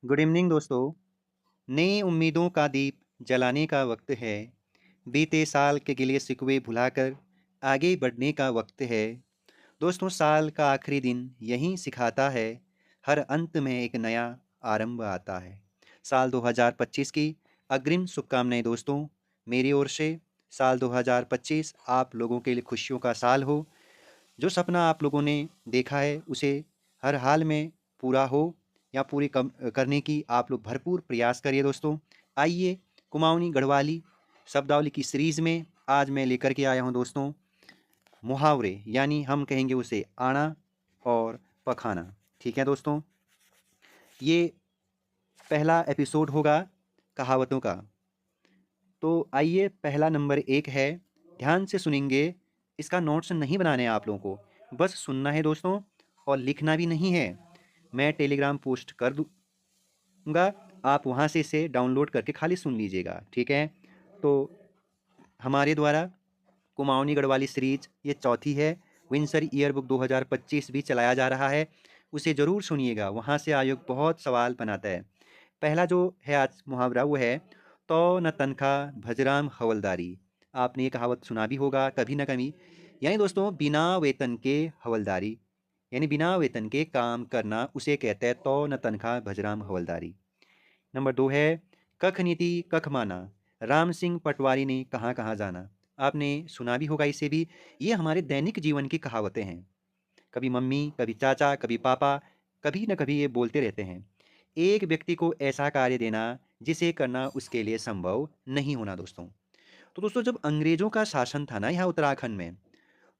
Good evening दोस्तों। नई उम्मीदों का दीप जलाने का वक्त है। बीते साल के गिले शिकवे भुलाकर आगे बढ़ने का वक्त है। दोस्तों, साल का आखिरी दिन यही सिखाता है, हर अंत में एक नया आरंभ आता है। साल 2025 की अग्रिम शुभकामनाएं दोस्तों, मेरी ओर से। साल 2025 आप लोगों के लिए खुशियों का साल हो। जो सपना आप लोगों ने देखा है उसे हर हाल में पूरा हो या पूरी करने की आप लोग भरपूर प्रयास करिए दोस्तों। आइए, कुमाऊनी गढ़वाली शब्दावली की सीरीज में आज मैं लेकर के आया हूँ दोस्तों मुहावरे, यानी हम कहेंगे उसे आना और पखाना। ठीक है दोस्तों, ये पहला एपिसोड होगा कहावतों का। तो आइए, पहला नंबर एक है, ध्यान से सुनेंगे। इसका नोट्स नहीं बनाने हैं आप लोगों को, बस सुनना है दोस्तों, और लिखना भी नहीं है। मैं टेलीग्राम पोस्ट कर दूंगा, आप वहाँ से इसे डाउनलोड करके खाली सुन लीजिएगा। ठीक है। तो हमारे द्वारा कुमाऊनी गढ़वाली सीरीज ये चौथी है। विंसर ईयर बुक 2025 भी चलाया जा रहा है, उसे ज़रूर सुनिएगा। वहाँ से आयोग बहुत सवाल बनाता है। पहला जो है आज मुहावरा वो है, तो न तनख्वाह भजराम हवलदारी। आपने ये कहावत सुना भी होगा कभी ना कभी। यानी दोस्तों, बिना वेतन के हवलदारी, यानी बिना वेतन के काम करना, उसे कहते हैं तो न तनख्वाह भजराम हवलदारी। नंबर दो है, कख नीति कख माना, राम सिंह पटवारी ने कहाँ कहाँ जाना। आपने सुना भी होगा इसे भी। ये हमारे दैनिक जीवन की कहावतें हैं। कभी मम्मी, कभी चाचा, कभी पापा, कभी न कभी ये बोलते रहते हैं। एक व्यक्ति को ऐसा कार्य देना जिसे करना उसके लिए संभव नहीं होना दोस्तों। तो दोस्तों, जब अंग्रेजों का शासन था ना यहाँ उत्तराखंड में,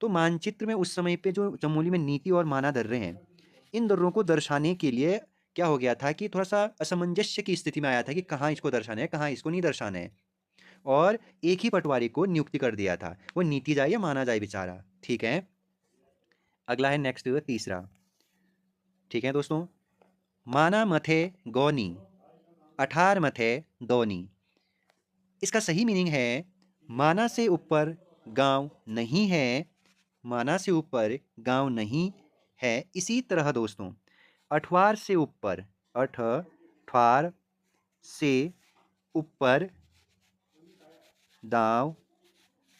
तो मानचित्र में उस समय पे जो चमोली में नीति और माना दर्रे हैं, इन दर्रों को दर्शाने के लिए क्या हो गया था कि थोड़ा सा असमंजस्य की स्थिति में आया था कि कहाँ इसको दर्शाना है, कहाँ इसको नहीं दर्शाना है। और एक ही पटवारी को नियुक्ति कर दिया था, वो नीति जाए या माना जाए बेचारा। ठीक है। अगला है नेक्स्ट, तीसरा। ठीक है दोस्तों, माना मथे गौनी, अठार मथे दौनी। इसका सही मीनिंग है, माना से ऊपर गांव नहीं है, माना से ऊपर गांव नहीं है। इसी तरह दोस्तों, अठवार से ऊपर, अठ ठवार से ऊपर दांव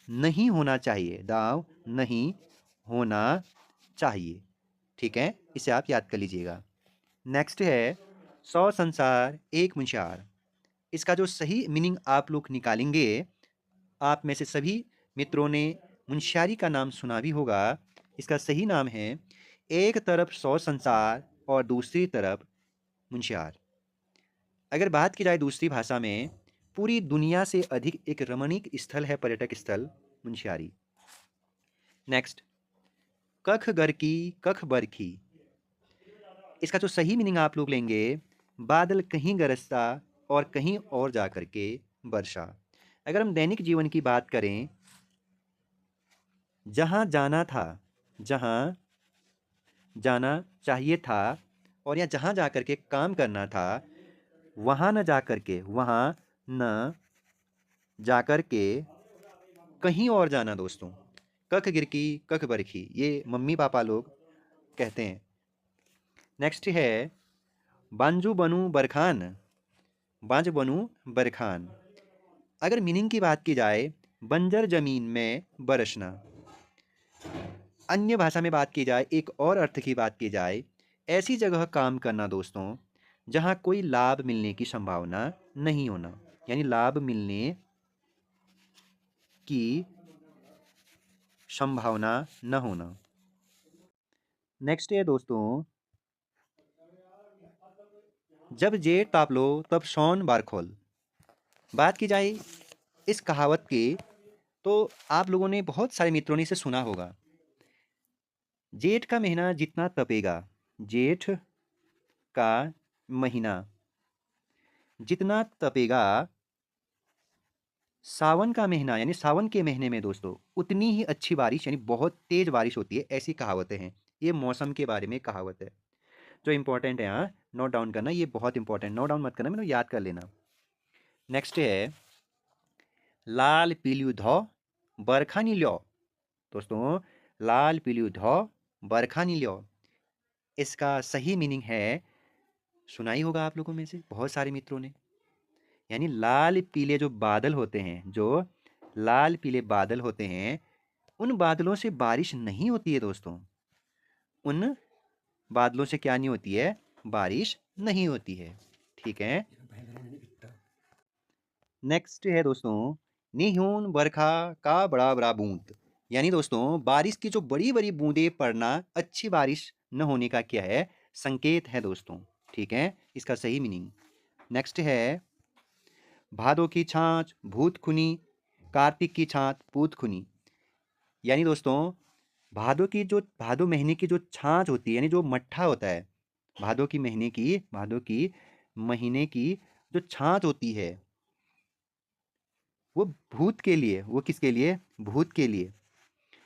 नहीं होना चाहिए, दांव नहीं होना चाहिए। ठीक है, इसे आप याद कर लीजिएगा। नेक्स्ट है, सौ संसार एक मुंशार। इसका जो सही मीनिंग आप लोग निकालेंगे, आप में से सभी मित्रों ने मुंशियारी का नाम सुना भी होगा। इसका सही नाम है, एक तरफ सौ संसार और दूसरी तरफ मुंशियार। अगर बात की जाए दूसरी भाषा में, पूरी दुनिया से अधिक एक रमणीक स्थल है, पर्यटक स्थल मुंशियारी। नेक्स्ट, कख गर की कख बरखी। इसका जो सही मीनिंग आप लोग लेंगे, बादल कहीं गरजता और कहीं और जा करके वर्षा। अगर हम दैनिक जीवन की बात करें, जहाँ जाना था, जहाँ जाना चाहिए था, और या जहाँ जा करके काम करना था, वहाँ न जा करके, वहाँ न जा करके कहीं और जाना दोस्तों। कख गिरकी कख बरखी, ये मम्मी पापा लोग कहते हैं। नेक्स्ट है, बांजू बनू बरखान, बांज बनू बरखान। अगर मीनिंग की बात की जाए, बंजर जमीन में बरसना। अन्य भाषा में बात की जाए, एक और अर्थ की बात की जाए, ऐसी जगह काम करना दोस्तों जहां कोई लाभ मिलने की संभावना नहीं होना, यानी लाभ मिलने की संभावना न होना। नेक्स्ट है दोस्तों, जब जेठ ताप लो तब सौन बारखोल। बात की जाए इस कहावत की, तो आप लोगों ने, बहुत सारे मित्रों ने इसे सुना होगा। जेठ का महीना जितना तपेगा, जेठ का महीना जितना तपेगा, सावन का महीना, यानी सावन के महीने में दोस्तों उतनी ही अच्छी बारिश, यानी बहुत तेज बारिश होती है। ऐसी कहावतें हैं। ये मौसम के बारे में कहावत है, जो इंपॉर्टेंट है। हाँ, नोट डाउन करना, ये बहुत इंपॉर्टेंट, नोट डाउन मत करना, मतलब याद कर लेना। नेक्स्ट है, लाल पीलू धौ बरखा नी ल्यो। दोस्तों, लाल पीलू धौ बरखा नी ल्यो, इसका सही मीनिंग है, सुना ही होगा आप लोगों में से बहुत सारे मित्रों ने। यानी लाल पीले जो बादल होते हैं, जो लाल पीले बादल होते हैं, उन बादलों से बारिश नहीं होती है दोस्तों। उन बादलों से क्या नहीं होती है? बारिश नहीं होती है। ठीक है। नेक्स्ट है दोस्तों, निहुन बरखा का बड़ा बड़ा बूंद। यानी दोस्तों बारिश की जो बड़ी बड़ी बूंदें पड़ना अच्छी बारिश न होने का क्या है? संकेत है दोस्तों। ठीक है, इसका सही मीनिंग। नेक्स्ट है, भादों की छाछ भूत खुनी, कार्तिक की छाछ पूत खुनी। यानी दोस्तों भादो महीने की जो छाछ होती है, यानी जो मट्ठा होता है, भादो की महीने की जो छाछ होती है, वो भूत के लिए, वो किसके लिए? भूत के लिए।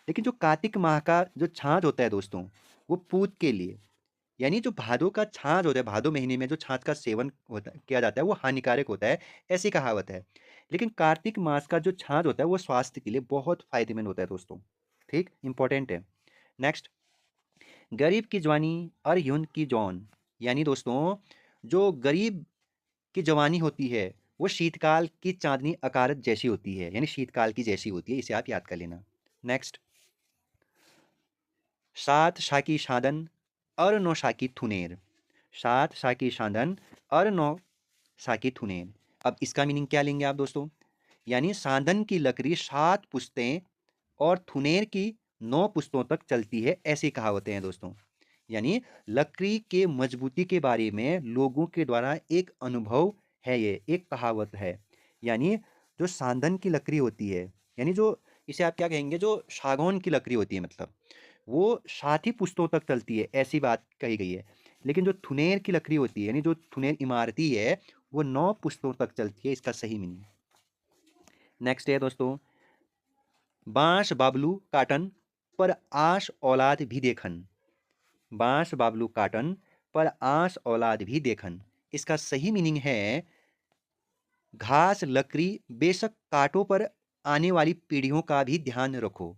लेकिन जो कार्तिक माह का जो छाछ होता है दोस्तों, वो पूत के लिए। यानी जो भादो का छाछ होता है, भादो महीने में जो छाछ का सेवन होता किया जाता है, वो हानिकारक होता है, ऐसी कहावत है। लेकिन कार्तिक मास का जो छाछ होता है, वो स्वास्थ्य के लिए बहुत फायदेमंद होता है दोस्तों। ठीक, इंपॉर्टेंट है। नेक्स्ट, गरीब की जवानी और यून की जौन। यानी दोस्तों जो गरीब की जवानी होती है, वो शीतकाल की चांदनी अकारत जैसी होती है, यानी शीतकाल की जैसी होती है, इसे आप याद कर लेना। नेक्स्ट, सात शाकी शादन और नौ शाकी थुनेर। सात शाकी शादन और नौ शाकी थुनेर। अब इसका मीनिंग क्या लेंगे आप दोस्तों? यानी साधन की लकड़ी 7 पुश्तें और थुनेर की 9 पुश्तों तक चलती है, ऐसी कहावतें हैं दोस्तों। यानी लकड़ी के मजबूती के बारे में लोगों के द्वारा एक अनुभव है, ये एक कहावत है। यानी जो सांदन की लकड़ी होती है, यानी जो इसे आप क्या कहेंगे, जो सागौन की लकड़ी होती है, मतलब वो 7 ही पुश्तों तक चलती है, ऐसी बात कही गई है। लेकिन जो थुनेर की लकड़ी होती है, यानी जो थुनेर इमारती है, वो 9 पुश्तों तक चलती है, इसका सही मीनिंग। नेक्स्ट है दोस्तों, बांस बाबलू काटन पर आश औलाद भी देखन। बांस बाबलू काटन पर आस औलाद भी देखन। इसका सही मीनिंग है, घास लकड़ी बेशक काटो पर आने वाली पीढ़ियों का भी ध्यान रखो।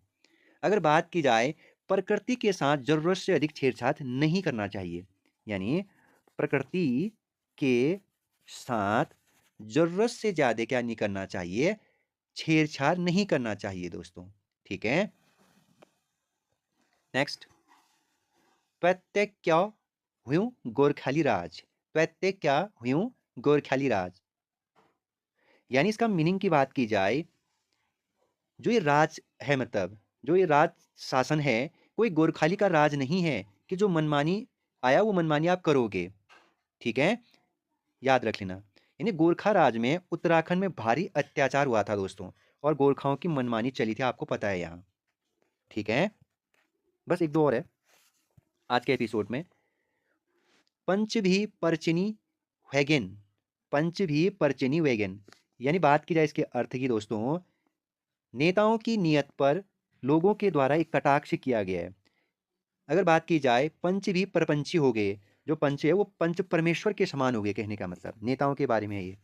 अगर बात की जाए, प्रकृति के साथ जरूरत से अधिक छेड़छाड़ नहीं करना चाहिए। यानी प्रकृति के साथ जरूरत से ज्यादा क्या नहीं करना चाहिए? छेड़छाड़ नहीं करना चाहिए दोस्तों। ठीक है। नेक्स्ट, प्रत्येक क्या हुयूं गोरखाली राज। प्रत्येक क्या हुयूं गोरखाली राज। यानी इसका मीनिंग की बात की जाए, जो ये राज है, मतलब जो ये राज शासन है, कोई गोरखाली का राज नहीं है कि जो मनमानी आया वो मनमानी आप करोगे। ठीक है, याद रख लेना। यानी गोरखा राज में उत्तराखंड में भारी अत्याचार हुआ था दोस्तों, और गोरखाओं की मनमानी चली थी, आपको पता है यहाँ। ठीक है, बस एक दो और है आज के एपिसोड में। पंच भी परचिनी वैगन। पंच भी परचिनी वैगन। यानी बात की जाए इसके अर्थ की दोस्तों, नेताओं की नियत पर लोगों के द्वारा एक कटाक्ष किया गया है। अगर बात की जाए, पंच भी परपंची हो गए। जो पंच है वो पंच परमेश्वर के समान हो गए, कहने का मतलब नेताओं के बारे में है ये।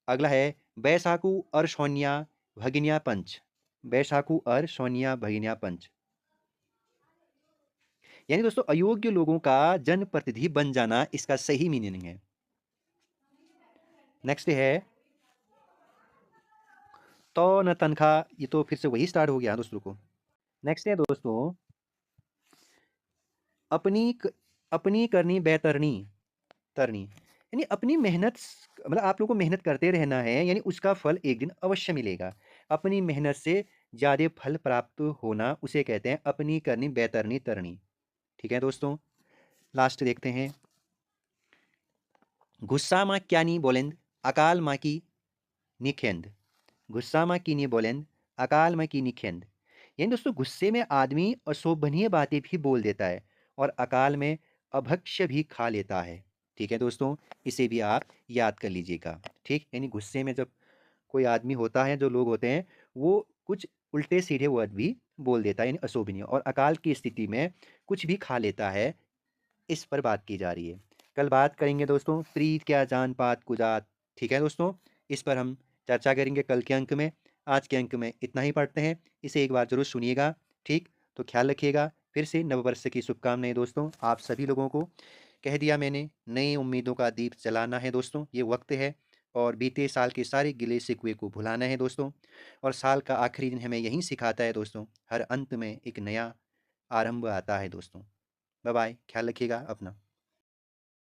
अगला है, बैसाखू और सोनिया भगिनिया पंच। बैसाखू और सोनिया भगिनिया पंच। यानी दोस्तों अयोग्य लोगों का जनप्रतिनिधि बन जाना, इसका सही मीनिंग है। नेक्स्ट है, तो न तनखा। ये तो फिर से वही स्टार्ट हो गया दोस्तों को। नेक्स्ट है दोस्तों, अपनी अपनी करनी बेतरनी तरनी। यानी अपनी मेहनत, मतलब आप लोगों को मेहनत करते रहना है, यानी उसका फल एक दिन अवश्य मिलेगा। अपनी मेहनत से ज्यादा फल प्राप्त होना, उसे कहते हैं अपनी करनी बेतरनी तरनी। ठीक है दोस्तों, लास्ट देखते हैं। गुस्सा माँ क्या नहीं बोलेंद, अकाल माँ की निखेंद। गुस्सा माँ की नहीं बोलेंद, अकाल माँ की निखेंद। यानी दोस्तों गुस्से में आदमी अशोभनीय बातें भी बोल देता है, और अकाल में अभक्ष्य भी खा लेता है। ठीक है दोस्तों, इसे भी आप याद कर लीजिएगा। ठीक, यानी गुस्से में जब कोई आदमी होता है, जो लोग होते हैं, वो कुछ उल्टे सीधे वर्ड भी बोल देता है, यानी अशोभनीय, और अकाल की स्थिति में कुछ भी खा लेता है, इस पर बात की जा रही है। कल बात करेंगे दोस्तों, प्रीत क्या जान पात कुजात। ठीक है दोस्तों, इस पर हम चर्चा करेंगे कल के अंक में। आज के अंक में इतना ही पढ़ते हैं, इसे एक बार जरूर सुनिएगा। ठीक, तो ख्याल रखिएगा। फिर से नववर्ष की शुभकामनाएं दोस्तों आप सभी लोगों को। कह दिया मैंने, नई उम्मीदों का दीप जलाना है दोस्तों, ये वक्त है। और बीते साल के सारे गिले शिकवे को भुलाना है दोस्तों। और साल का आखिरी दिन हमें यही सिखाता है दोस्तों, हर अंत में एक नया आरंभ आता है दोस्तों। बाय बाय, ख्याल रखिएगा अपना।